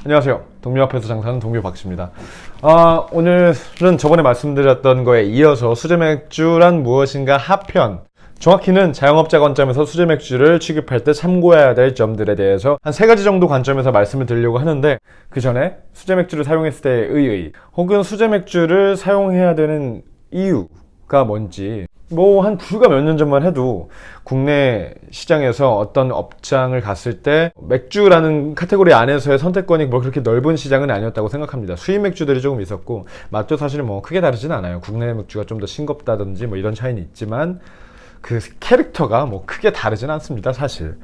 안녕하세요. 동묘 앞에서 장사하는 동묘 박씨입니다. 오늘은 저번에 말씀드렸던 거에 이어서 수제맥주란 무엇인가 하편, 정확히는 자영업자 관점에서 수제맥주를 취급할 때 참고해야 될 점들에 대해서 한 3가지 정도 관점에서 말씀을 드리려고 하는데, 그 전에 수제맥주를 사용했을 때의 의의, 혹은 수제맥주를 사용해야 되는 이유가 뭔지, 한 불과 몇 년 전만 해도 국내 시장에서 어떤 업장을 갔을 때 맥주라는 카테고리 안에서의 선택권이 그렇게 넓은 시장은 아니었다고 생각합니다. 수입 맥주들이 조금 있었고, 맛도 사실 크게 다르진 않아요. 국내 맥주가 좀 더 싱겁다든지 이런 차이는 있지만 그 캐릭터가 크게 다르진 않습니다, 사실.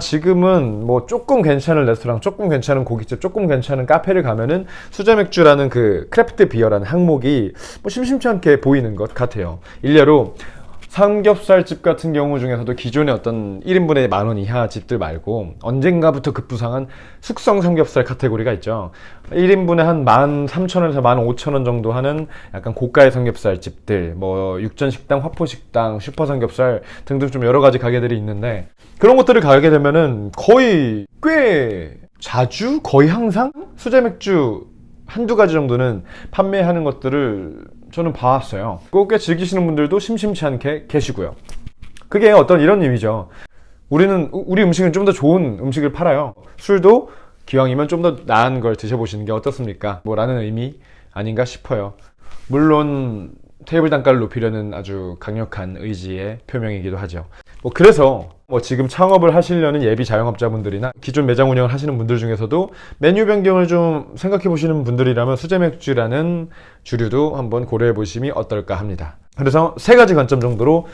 지금은 조금 괜찮은 레스토랑, 조금 괜찮은 고깃집, 조금 괜찮은 카페를 가면은 수제맥주라는 그 크래프트 비어라는 항목이 심심치 않게 보이는 것 같아요. 일례로 삼겹살집 같은 경우 중에서도 기존의 어떤 1인분에 10,000원 이하 집들 말고 언젠가부터 급부상한 숙성 삼겹살 카테고리가 있죠. 1인분에 한 13,000원에서 15,000원 정도 하는 약간 고가의 삼겹살 집들, 육전식당, 화포식당, 슈퍼삼겹살 등등 좀 여러 가지 가게들이 있는데, 그런 것들을 가게 되면은 거의 꽤 자주, 거의 항상 수제맥주 한두 가지 정도는 판매하는 것들을 저는 봐왔어요. 꽤 즐기시는 분들도 심심치 않게 계시고요. 그게 어떤 이런 의미죠. 우리 음식은 좀 더 좋은 음식을 팔아요. 술도 기왕이면 좀 더 나은 걸 드셔보시는 게 어떻습니까? 라는 의미 아닌가 싶어요. 물론 테이블 단가를 높이려는 아주 강력한 의지의 표명이기도 하죠. 그래서 지금 창업을 하시려는 예비 자영업자분들이나 기존 매장 운영을 하시는 분들 중에서도 메뉴 변경을 좀 생각해 보시는 분들이라면 수제맥주라는 주류도 한번 고려해 보심이 어떨까 합니다. 그래서 3가지 관점 정도로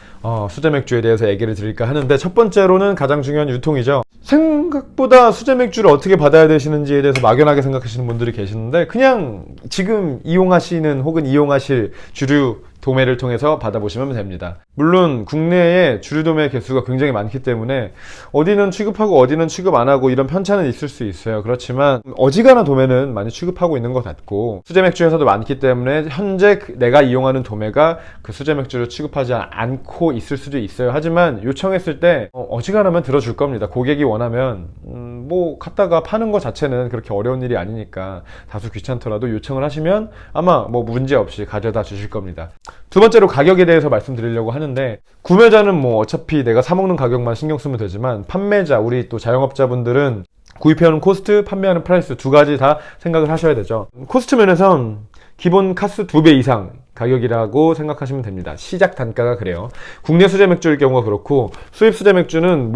수제맥주에 대해서 얘기를 드릴까 하는데, 첫 번째로는 가장 중요한 유통이죠. 생각보다 수제맥주를 어떻게 받아야 되시는지에 대해서 막연하게 생각하시는 분들이 계시는데, 그냥 지금 이용하시는 혹은 이용하실 주류 도매를 통해서 받아보시면 됩니다. 물론 국내에 주류 도매 개수가 굉장히 많기 때문에 어디는 취급하고 어디는 취급 안 하고 이런 편차는 있을 수 있어요. 그렇지만 어지간한 도매는 많이 취급하고 있는 것 같고, 수제맥주 회사도 많기 때문에 현재 내가 이용하는 도매가 그 수제맥주를 취급하지 않고 있을 수도 있어요. 하지만 요청했을 때 어지간하면 들어줄 겁니다. 고객이 원하면 갖다가 파는 것 자체는 그렇게 어려운 일이 아니니까 다소 귀찮더라도 요청을 하시면 아마 문제 없이 가져다 주실 겁니다. 두 번째로 가격에 대해서 말씀드리려고 하는데, 구매자는 어차피 내가 사 먹는 가격만 신경 쓰면 되지만, 판매자, 우리 또 자영업자분들은 구입해오는 코스트, 판매하는 프라이스 2가지 다 생각을 하셔야 되죠. 코스트 면에선 기본 카스 2배 이상 가격이라고 생각하시면 됩니다. 시작 단가가 그래요. 국내 수제맥주일 경우가 그렇고, 수입 수제맥주는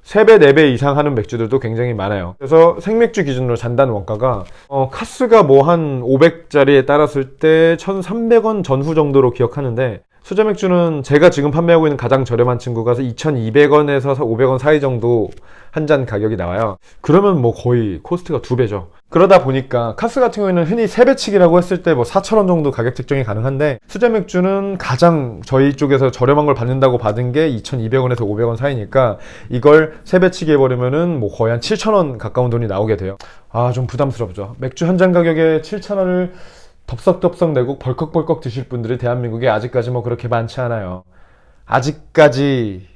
3배, 4배 이상 하는 맥주들도 굉장히 많아요. 그래서 생맥주 기준으로 잔단 원가가 카스가 한 500짜리에 따랐을 때 1,300원 전후 정도로 기억하는데, 수제맥주는 제가 지금 판매하고 있는 가장 저렴한 친구가 2,200원에서 500원 사이 정도 한 잔 가격이 나와요. 그러면 거의 코스트가 2배죠. 그러다 보니까 카스 같은 경우에는 흔히 3배치기라고 했을 때 4,000원 정도 가격 책정이 가능한데, 수제맥주는 가장 저희 쪽에서 저렴한 걸 받는다고 받은 게 2,200원에서 500원 사이니까 이걸 3배치기 해버리면은 거의 한 7,000원 가까운 돈이 나오게 돼요. 좀 부담스럽죠. 맥주 한 잔 가격에 7,000원을 덥석덥석 내고 벌컥벌컥 드실 분들이 대한민국에 아직까지 그렇게 많지 않아요. 아직까지라기보단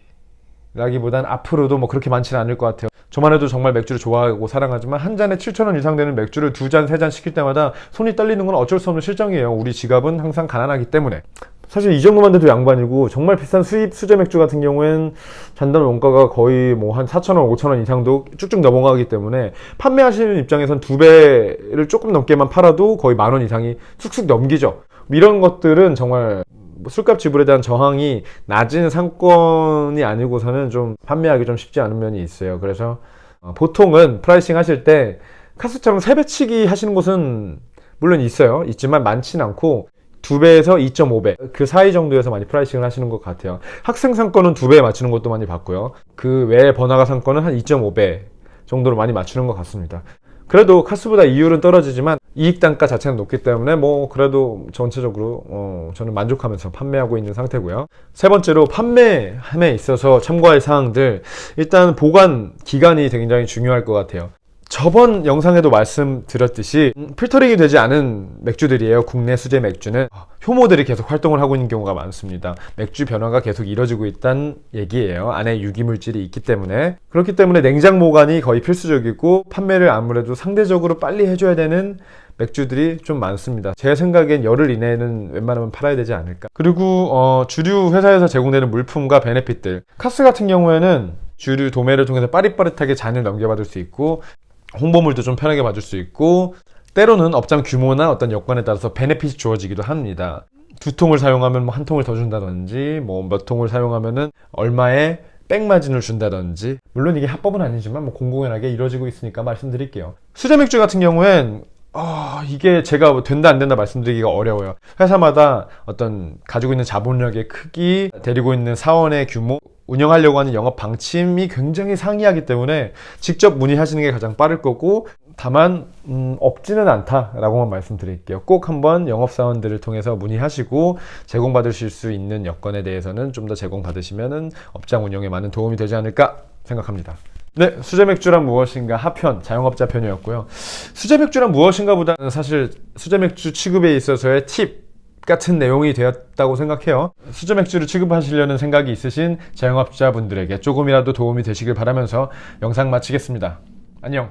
앞으로도 그렇게 많지는 않을 것 같아요. 저만 해도 정말 맥주를 좋아하고 사랑하지만 한 잔에 7,000원 이상 되는 맥주를 2잔, 3잔 시킬 때마다 손이 떨리는 건 어쩔 수 없는 실정이에요. 우리 지갑은 항상 가난하기 때문에. 사실 이 정도만 돼도 양반이고, 정말 비싼 수입 수제 맥주 같은 경우엔 잔단 원가가 거의 한 4,000원, 5,000원 이상도 쭉쭉 넘어가기 때문에 판매하시는 입장에선 2배를 조금 넘게만 팔아도 거의 10,000원 이상이 쑥쑥 넘기죠. 이런 것들은 정말 술값 지불에 대한 저항이 낮은 상권이 아니고서는 좀 판매하기 좀 쉽지 않은 면이 있어요. 그래서 보통은 프라이싱 하실 때 카스처럼 3배치기 하시는 곳은 물론 있지만 많지는 않고 2배에서 2.5배 그 사이 정도에서 많이 프라이싱을 하시는 것 같아요. 학생 상권은 2배에 맞추는 것도 많이 봤고요. 그 외에 번화가 상권은 한 2.5배 정도로 많이 맞추는 것 같습니다. 그래도 카스보다 이율은 떨어지지만 이익 단가 자체는 높기 때문에 그래도 전체적으로 저는 만족하면서 판매하고 있는 상태고요. 세 번째로 판매함에 있어서 참고할 사항들, 일단 보관 기간이 굉장히 중요할 것 같아요. 저번 영상에도 말씀드렸듯이 필터링이 되지 않은 맥주들이에요. 국내 수제 맥주는 효모들이 계속 활동을 하고 있는 경우가 많습니다. 맥주 변화가 계속 이뤄지고 있다는 얘기예요. 안에 유기물질이 있기 때문에. 그렇기 때문에 냉장 보관이 거의 필수적이고 판매를 아무래도 상대적으로 빨리 해줘야 되는 맥주들이 좀 많습니다. 제 생각엔 열흘 이내에는 웬만하면 팔아야 되지 않을까. 그리고 주류 회사에서 제공되는 물품과 베네핏들, 카스 같은 경우에는 주류 도매를 통해서 빠릿빠릿하게 잔을 넘겨받을 수 있고 홍보물도 좀 편하게 받을 수 있고 때로는 업장 규모나 어떤 여건에 따라서 베네핏이 주어지기도 합니다. 2통을 사용하면 뭐 1통을 더 준다든지 뭐 몇 통을 사용하면은 얼마의 백마진을 준다든지, 물론 이게 합법은 아니지만 뭐 공공연하게 이루어지고 있으니까 말씀드릴게요. 수제 맥주 같은 경우엔 이게 제가 된다 안 된다 말씀드리기가 어려워요. 회사마다 어떤 가지고 있는 자본력의 크기, 데리고 있는 사원의 규모, 운영하려고 하는 영업 방침이 굉장히 상이하기 때문에 직접 문의하시는 게 가장 빠를 거고, 다만 없지는 않다라고만 말씀드릴게요. 꼭 한번 영업사원들을 통해서 문의하시고 제공받으실 수 있는 여건에 대해서는 좀 더 제공받으시면 업장 운영에 많은 도움이 되지 않을까 생각합니다. 네, 수제 맥주란 무엇인가 하편, 자영업자 편이었고요. 수제 맥주란 무엇인가 보다는 사실 수제 맥주 취급에 있어서의 팁 같은 내용이 되었다고 생각해요. 수제 맥주를 취급하시려는 생각이 있으신 자영업자분들에게 조금이라도 도움이 되시길 바라면서 영상 마치겠습니다. 안녕.